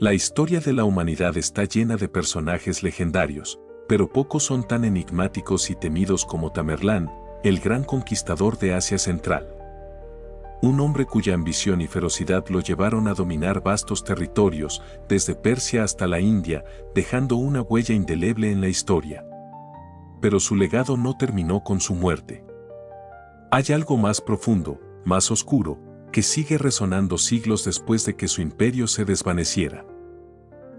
La historia de la humanidad está llena de personajes legendarios, pero pocos son tan enigmáticos y temidos como Tamerlán, el gran conquistador de Asia Central. Un hombre cuya ambición y ferocidad lo llevaron a dominar vastos territorios, desde Persia hasta la India, dejando una huella indeleble en la historia. Pero su legado no terminó con su muerte. Hay algo más profundo, más oscuro, que sigue resonando siglos después de que su imperio se desvaneciera.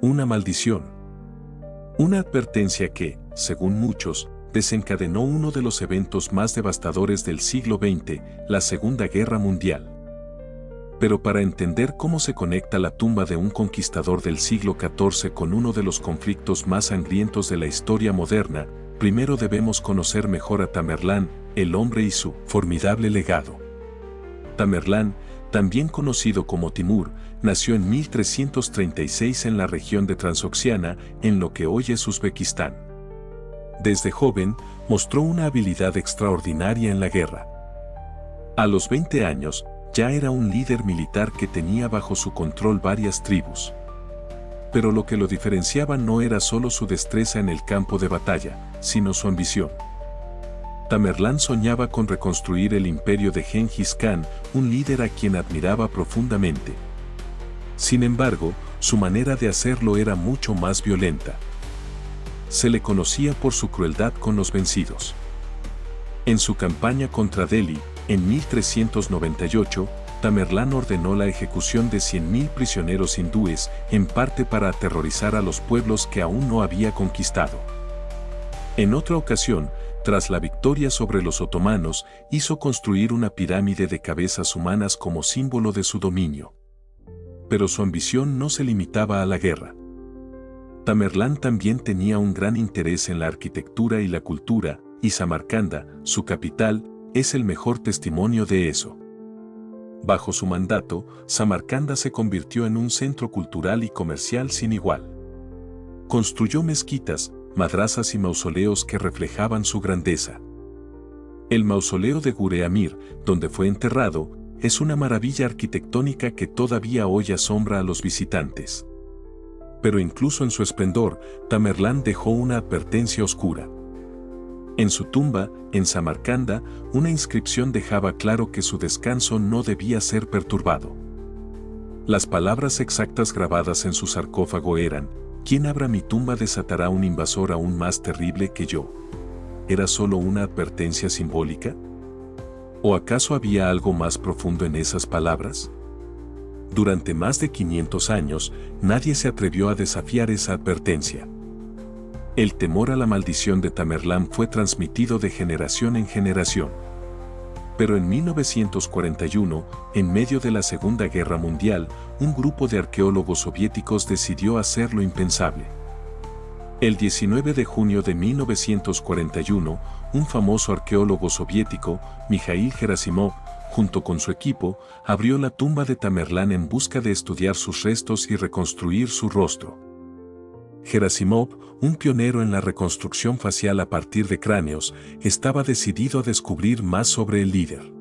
Una maldición. Una advertencia que, según muchos, desencadenó uno de los eventos más devastadores del siglo XX, la Segunda Guerra Mundial. Pero para entender cómo se conecta la tumba de un conquistador del siglo XIV con uno de los conflictos más sangrientos de la historia moderna, primero debemos conocer mejor a Tamerlán, el hombre y su formidable legado. Tamerlán, también conocido como Timur, nació en 1336 en la región de Transoxiana, en lo que hoy es Uzbekistán. Desde joven, mostró una habilidad extraordinaria en la guerra. A los 20 años, ya era un líder militar que tenía bajo su control varias tribus. Pero lo que lo diferenciaba no era solo su destreza en el campo de batalla, sino su ambición. Tamerlán soñaba con reconstruir el imperio de Gengis Khan, un líder a quien admiraba profundamente. Sin embargo, su manera de hacerlo era mucho más violenta. Se le conocía por su crueldad con los vencidos. En su campaña contra Delhi, en 1398, Tamerlán ordenó la ejecución de 100.000 prisioneros hindúes, en parte para aterrorizar a los pueblos que aún no había conquistado. En otra ocasión, tras la victoria sobre los otomanos, hizo construir una pirámide de cabezas humanas como símbolo de su dominio. Pero su ambición no se limitaba a la guerra. Tamerlán también tenía un gran interés en la arquitectura y la cultura, y Samarcanda, su capital, es el mejor testimonio de eso. Bajo su mandato, Samarcanda se convirtió en un centro cultural y comercial sin igual. Construyó mezquitas, madrasas y mausoleos que reflejaban su grandeza. El mausoleo de Gure Amir, donde fue enterrado, es una maravilla arquitectónica que todavía hoy asombra a los visitantes. Pero incluso en su esplendor, Tamerlán dejó una advertencia oscura. En su tumba, en Samarcanda, una inscripción dejaba claro que su descanso no debía ser perturbado. Las palabras exactas grabadas en su sarcófago eran: «Quien abra mi tumba desatará un invasor aún más terrible que yo». ¿Era solo una advertencia simbólica? ¿O acaso había algo más profundo en esas palabras? Durante más de 500 años, nadie se atrevió a desafiar esa advertencia. El temor a la maldición de Tamerlán fue transmitido de generación en generación. Pero en 1941, en medio de la Segunda Guerra Mundial, un grupo de arqueólogos soviéticos decidió hacer lo impensable. El 19 de junio de 1941, un famoso arqueólogo soviético, Mikhail Gerasimov, junto con su equipo, abrió la tumba de Tamerlán en busca de estudiar sus restos y reconstruir su rostro. Gerasimov, un pionero en la reconstrucción facial a partir de cráneos, estaba decidido a descubrir más sobre el líder.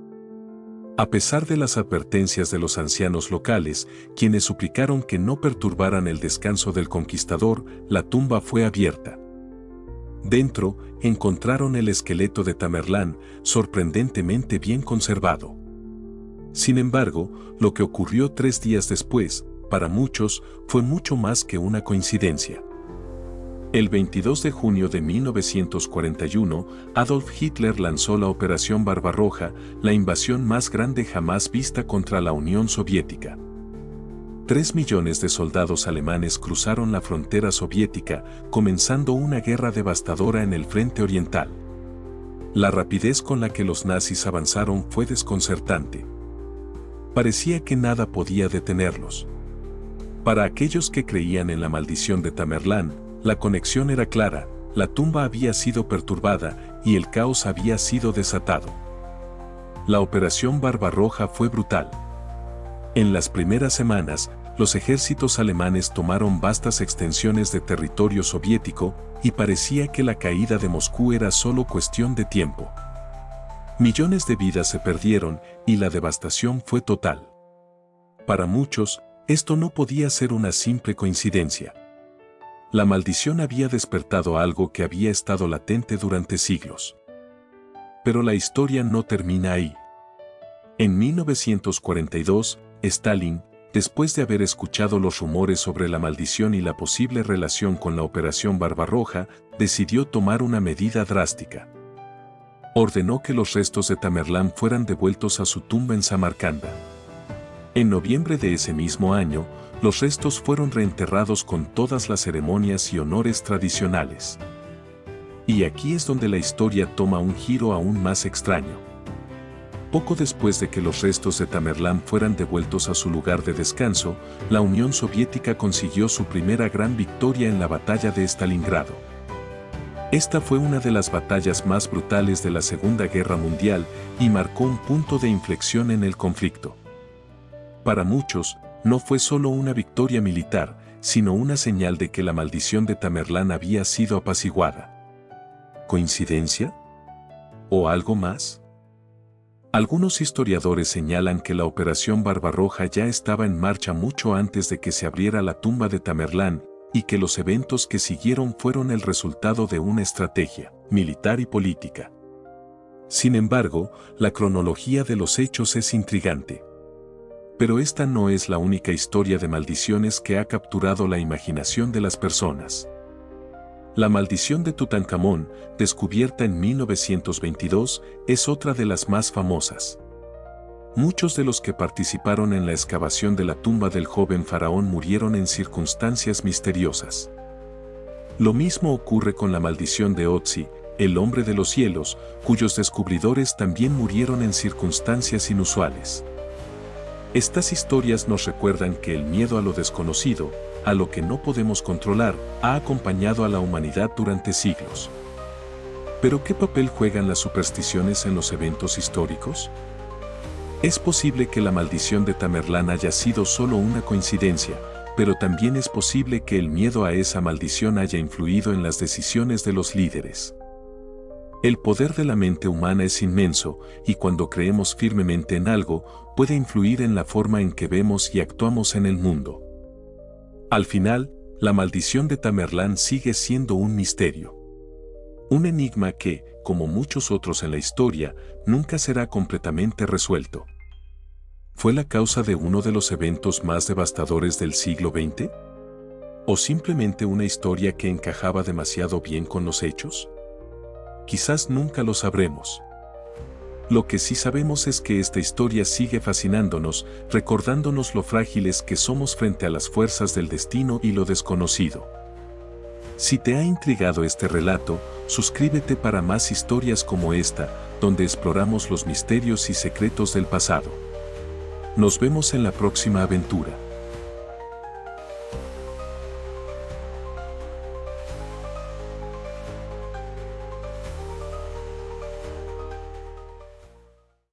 A pesar de las advertencias de los ancianos locales, quienes suplicaron que no perturbaran el descanso del conquistador, la tumba fue abierta. Dentro, encontraron el esqueleto de Tamerlán, sorprendentemente bien conservado. Sin embargo, lo que ocurrió 3 días después, para muchos, fue mucho más que una coincidencia. El 22 de junio de 1941, Adolf Hitler lanzó la Operación Barbarroja, la invasión más grande jamás vista contra la Unión Soviética. 3 millones de soldados alemanes cruzaron la frontera soviética, comenzando una guerra devastadora en el frente oriental. La rapidez con la que los nazis avanzaron fue desconcertante. Parecía que nada podía detenerlos. Para aquellos que creían en la maldición de Tamerlán, la conexión era clara: la tumba había sido perturbada y el caos había sido desatado. La Operación Barbarroja fue brutal. En las primeras semanas, los ejércitos alemanes tomaron vastas extensiones de territorio soviético y parecía que la caída de Moscú era solo cuestión de tiempo. Millones de vidas se perdieron y la devastación fue total. Para muchos, Esto no podía ser una simple coincidencia. La maldición había despertado algo que había estado latente durante siglos. Pero la historia no termina ahí. En 1942, Stalin, después de haber escuchado los rumores sobre la maldición y la posible relación con la Operación Barbarroja, decidió tomar una medida drástica. Ordenó que los restos de Tamerlán fueran devueltos a su tumba en Samarcanda. En noviembre de ese mismo año, los restos fueron reenterrados con todas las ceremonias y honores tradicionales. Y aquí es donde la historia toma un giro aún más extraño. Poco después de que los restos de Tamerlán fueran devueltos a su lugar de descanso, la Unión Soviética consiguió su primera gran victoria en la batalla de Stalingrado. Esta fue una de las batallas más brutales de la Segunda Guerra Mundial y marcó un punto de inflexión en el conflicto. Para muchos, no fue solo una victoria militar, sino una señal de que la maldición de Tamerlán había sido apaciguada. ¿Coincidencia? ¿O algo más? Algunos historiadores señalan que la Operación Barbarroja ya estaba en marcha mucho antes de que se abriera la tumba de Tamerlán, y que los eventos que siguieron fueron el resultado de una estrategia militar y política. Sin embargo, la cronología de los hechos es intrigante. Pero esta no es la única historia de maldiciones que ha capturado la imaginación de las personas. La maldición de Tutankamón, descubierta en 1922, es otra de las más famosas. Muchos de los que participaron en la excavación de la tumba del joven faraón murieron en circunstancias misteriosas. Lo mismo ocurre con la maldición de Otzi, el hombre de los cielos, cuyos descubridores también murieron en circunstancias inusuales. Estas historias nos recuerdan que el miedo a lo desconocido, a lo que no podemos controlar, ha acompañado a la humanidad durante siglos. ¿Pero qué papel juegan las supersticiones en los eventos históricos? Es posible que la maldición de Tamerlán haya sido solo una coincidencia, pero también es posible que el miedo a esa maldición haya influido en las decisiones de los líderes. El poder de la mente humana es inmenso, y cuando creemos firmemente en algo, puede influir en la forma en que vemos y actuamos en el mundo. Al final, la maldición de Tamerlán sigue siendo un misterio. Un enigma que, como muchos otros en la historia, nunca será completamente resuelto. ¿Fue la causa de uno de los eventos más devastadores del siglo XX? ¿O simplemente una historia que encajaba demasiado bien con los hechos? Quizás nunca lo sabremos. Lo que sí sabemos es que esta historia sigue fascinándonos, recordándonos lo frágiles que somos frente a las fuerzas del destino y lo desconocido. Si te ha intrigado este relato, suscríbete para más historias como esta, donde exploramos los misterios y secretos del pasado. Nos vemos en la próxima aventura.